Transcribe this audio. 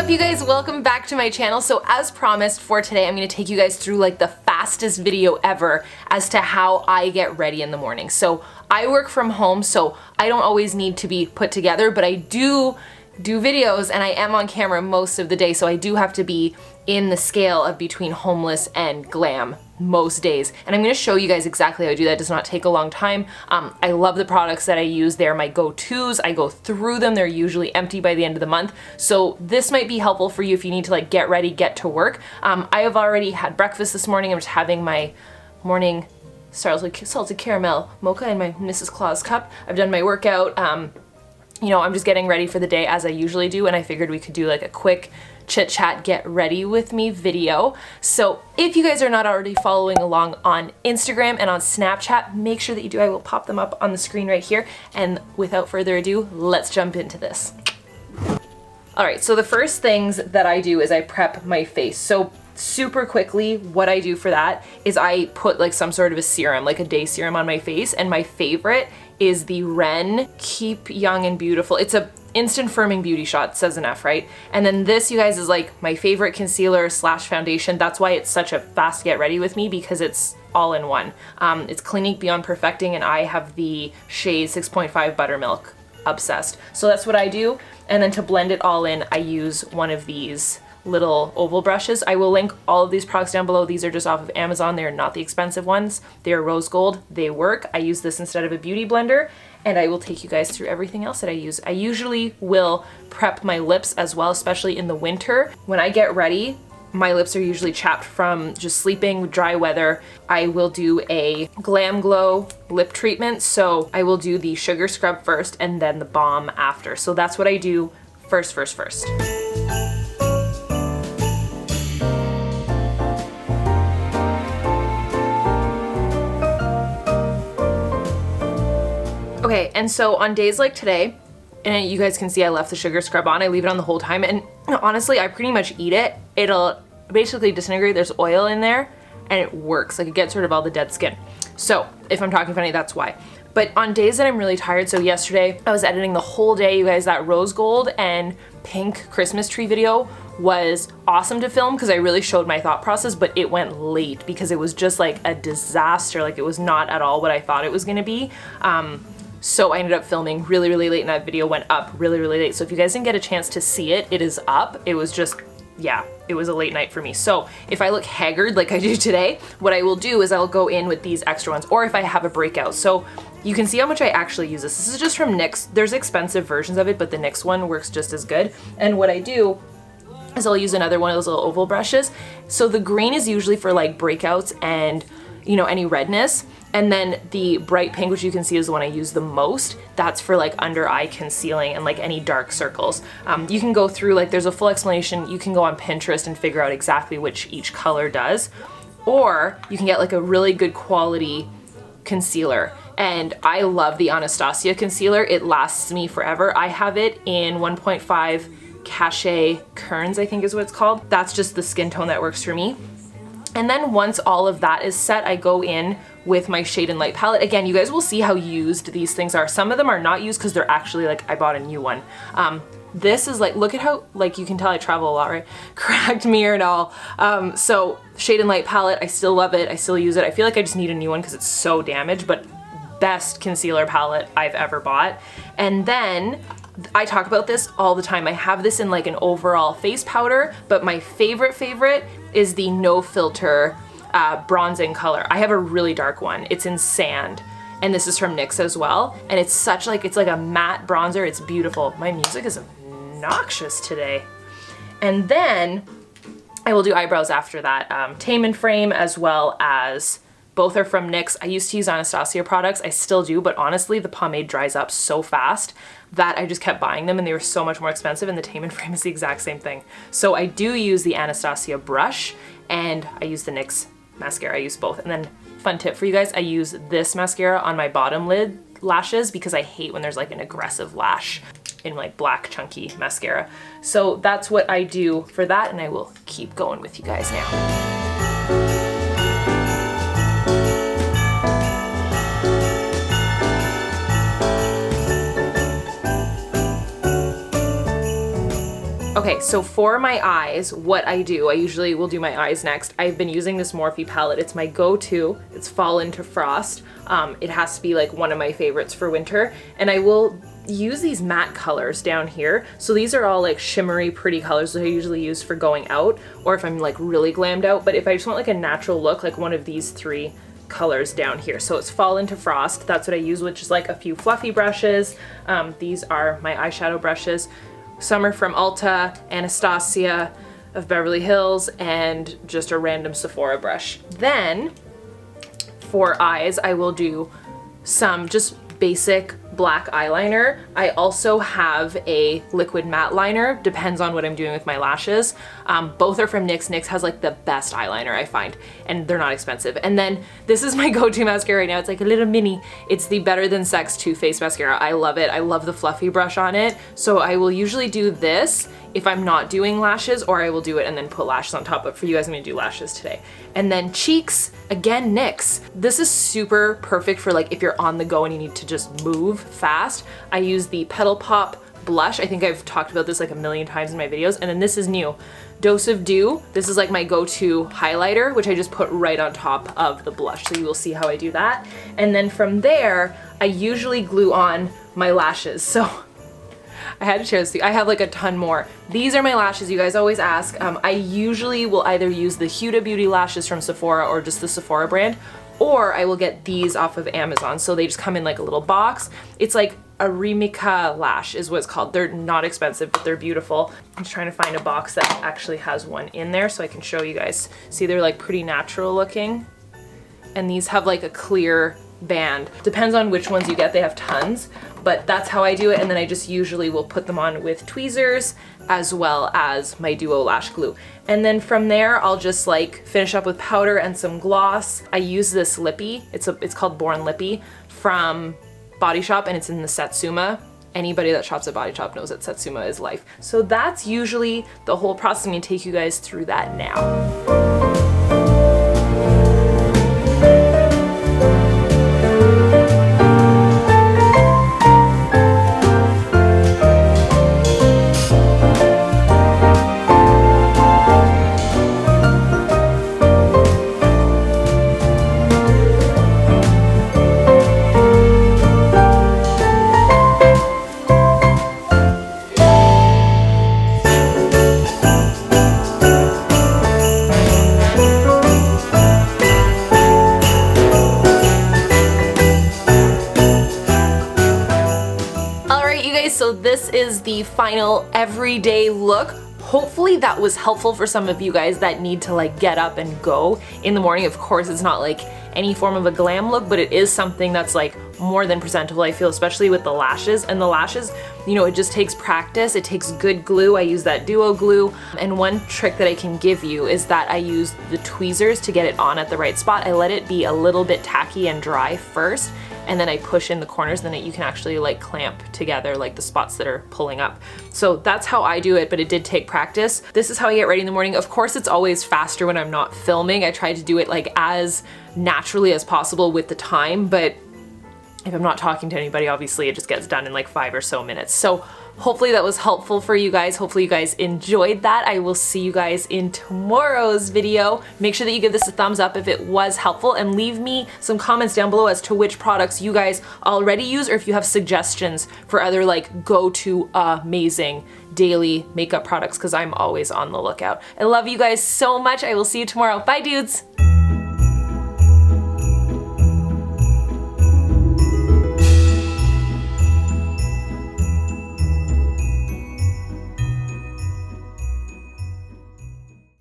up, you guys? Welcome back to my channel. So as promised, for today I'm going to take you guys through like the fastest video ever as to how I get ready in the morning. So I work from home, so I don't always need to be put together, but I do videos and I am on camera most of the day, so I do have to be in the scale of between homeless and glam most days. And I'm going to show you guys exactly how I do that. It does not take a long time. I love the products that I use. They're my go-tos. I go through them. They're usually empty by the end of the month. So this might be helpful for you if you need to like get ready, get to work. I have already had breakfast this morning. I'm just having my morning salted caramel mocha in my Mrs. Claus cup. I've done my workout. You know, I'm just getting ready for the day as I usually do, and I figured we could do like a quick chit chat get ready with me video. So if you guys are not already following along on Instagram and on Snapchat, make sure that you do. I will pop them up on the screen right here. And without further ado, let's jump into this. All right, so the first things that I do is I prep my face. So super quickly, what I do for that is I put like some sort of a serum, like a day serum on my face, and my favorite is the Ren Keep Young and Beautiful. It's a instant firming beauty shot, says enough, right? And then this, you guys, is like my favorite concealer slash foundation. That's why it's such a fast get ready with me, because it's all in one. It's Clinique Beyond Perfecting, and I have the shade 6.5 Buttermilk. Obsessed. So that's what I do. And then to blend it all in, I use one of these little oval brushes. I will link all of these products down below. These are just off of Amazon. They're not the expensive ones. They are rose gold. They work. I use this instead of a beauty blender, and I will take you guys through everything else that I use. I usually will prep my lips as well, especially in the winter. When I get ready, my lips are usually chapped from just sleeping with dry weather. I will do a Glam Glow lip treatment. So I will do the sugar scrub first and then the balm after. So that's what I do first. Okay, and so on days like today, and you guys can see I left the sugar scrub on, I leave it on the whole time, and honestly, I pretty much eat it. It'll basically disintegrate. There's oil in there, and it works. Like, it gets rid of all the dead skin. So if I'm talking funny, that's why. But on days that I'm really tired, so yesterday I was editing the whole day, you guys. That rose gold and pink Christmas tree video was awesome to film because I really showed my thought process, but it went late because it was just like a disaster. Like, it was not at all what I thought it was gonna be. So I ended up filming really late, and that video went up really late. So if you guys didn't get a chance to see it, it is up. It was just, yeah, it was a late night for me. So if I look haggard like I do today, what I will do is I'll go in with these extra ones, or if I have a breakout. So you can see how much I actually use this. This is just from NYX. There's expensive versions of it, but the NYX one works just as good. And what I do is I'll use another one of those little oval brushes. So the green is usually for like breakouts and, you know, any redness. And then the bright pink, which you can see is the one I use the most, that's for like under eye concealing and like any dark circles. You can go through, like, there's a full explanation. You can go on Pinterest and figure out exactly which each color does. Or you can get like a really good quality concealer. And I love the Anastasia Concealer. It lasts me forever. I have it in 1.5 Cachet Kerns, I think is what it's called. That's just the skin tone that works for me. And then once all of that is set, I go in with my Shade and Light palette. Again, you guys will see how used these things are. Some of them are not used because they're actually like, I bought a new one. This is like, look at how, like, you can tell I travel a lot, right? Cracked mirror and all. So Shade and Light palette, I still love it. I still use it. I feel like I just need a new one because it's so damaged, but best concealer palette I've ever bought. And then I talk about this all the time. I have this in like an overall face powder, but my favorite is the No Filter bronzing color. I have a really dark one. It's in Sand, and this is from NYX as well. And it's such like, it's like a matte bronzer. It's beautiful. My music is obnoxious today. And then I will do eyebrows after that. Tame and Frame, as well as, both are from NYX. I used to use Anastasia products. I still do, but honestly, the pomade dries up so fast that I just kept buying them, and they were so much more expensive, and the Tame and Frame is the exact same thing. So I do use the Anastasia brush, and I use the NYX mascara. I use both. And then fun tip for you guys, I use this mascara on my bottom lid lashes because I hate when there's like an aggressive lash in like black chunky mascara. So that's what I do for that, and I will keep going with you guys now. Okay, so for my eyes, what I do, I usually will do my eyes next. I've been using this Morphe palette. It's my go-to. It's Fall into Frost. It has to be like one of my favorites for winter. And I will use these matte colors down here. So these are all like shimmery, pretty colors that I usually use for going out or if I'm like really glammed out. But if I just want like a natural look, like one of these 3 colors down here. So it's Fall into Frost. That's what I use, which is like a few fluffy brushes. These are my eyeshadow brushes. Some are from Ulta, Anastasia of Beverly Hills, and just a random Sephora brush. Then for eyes, I will do some just basic black eyeliner. I also have a liquid matte liner, depends on what I'm doing with my lashes. Both are from NYX. NYX has like the best eyeliner I find, and they're not expensive. And then this is my go-to mascara right now. It's like a little mini. It's the Better Than Sex Too Faced Mascara. I love it. I love the fluffy brush on it. So I will usually do this if I'm not doing lashes, or I will do it and then put lashes on top. But for you guys, I'm gonna do lashes today. And then cheeks, again, NYX. This is super perfect for like if you're on the go and you need to just move fast. I use the Petal Pop blush. I think I've talked about this like a million times in my videos. And then this is new. Dose of Dew. This is like my go-to highlighter, which I just put right on top of the blush. So you will see how I do that. And then from there, I usually glue on my lashes. So I had to share this with you. I have like a ton more. These are my lashes, you guys always ask. I usually will either use the Huda Beauty lashes from Sephora or just the Sephora brand, or I will get these off of Amazon. So they just come in like a little box. It's like Arimika lash is what it's called. They're not expensive, but they're beautiful. I'm just trying to find a box that actually has one in there so I can show you guys. See, they're like pretty natural looking. And these have like a clear band. Depends on which ones you get, they have tons, but that's how I do it. And then I just usually will put them on with tweezers as well as my Duo Lash Glue. And then from there, I'll just like finish up with powder and some gloss. I use this Lippy, it's called Born Lippy from Body Shop, and it's in the Satsuma. Anybody that shops at Body Shop knows that Satsuma is life. So that's usually the whole process. I'm gonna take you guys through that now. So this is the final everyday look. Hopefully that was helpful for some of you guys that need to like get up and go in the morning. Of course, it's not like any form of a glam look, but it is something that's like more than presentable, I feel, especially with the lashes. And the lashes, you know, it just takes practice. It takes good glue. I use that Duo glue. And one trick that I can give you is that I use the tweezers to get it on at the right spot. I let it be a little bit tacky and dry first, and then I push in the corners, then you can actually like clamp together like the spots that are pulling up. So that's how I do it, but it did take practice. This is how I get ready in the morning. Of course, it's always faster when I'm not filming. I try to do it like as naturally as possible with the time, but if I'm not talking to anybody, obviously it just gets done in like 5 or so minutes. So hopefully that was helpful for you guys. Hopefully you guys enjoyed that. I will see you guys in tomorrow's video. Make sure that you give this a thumbs up if it was helpful, and leave me some comments down below as to which products you guys already use, or if you have suggestions for other like go-to amazing daily makeup products, because I'm always on the lookout. I love you guys so much. I will see you tomorrow. Bye, dudes.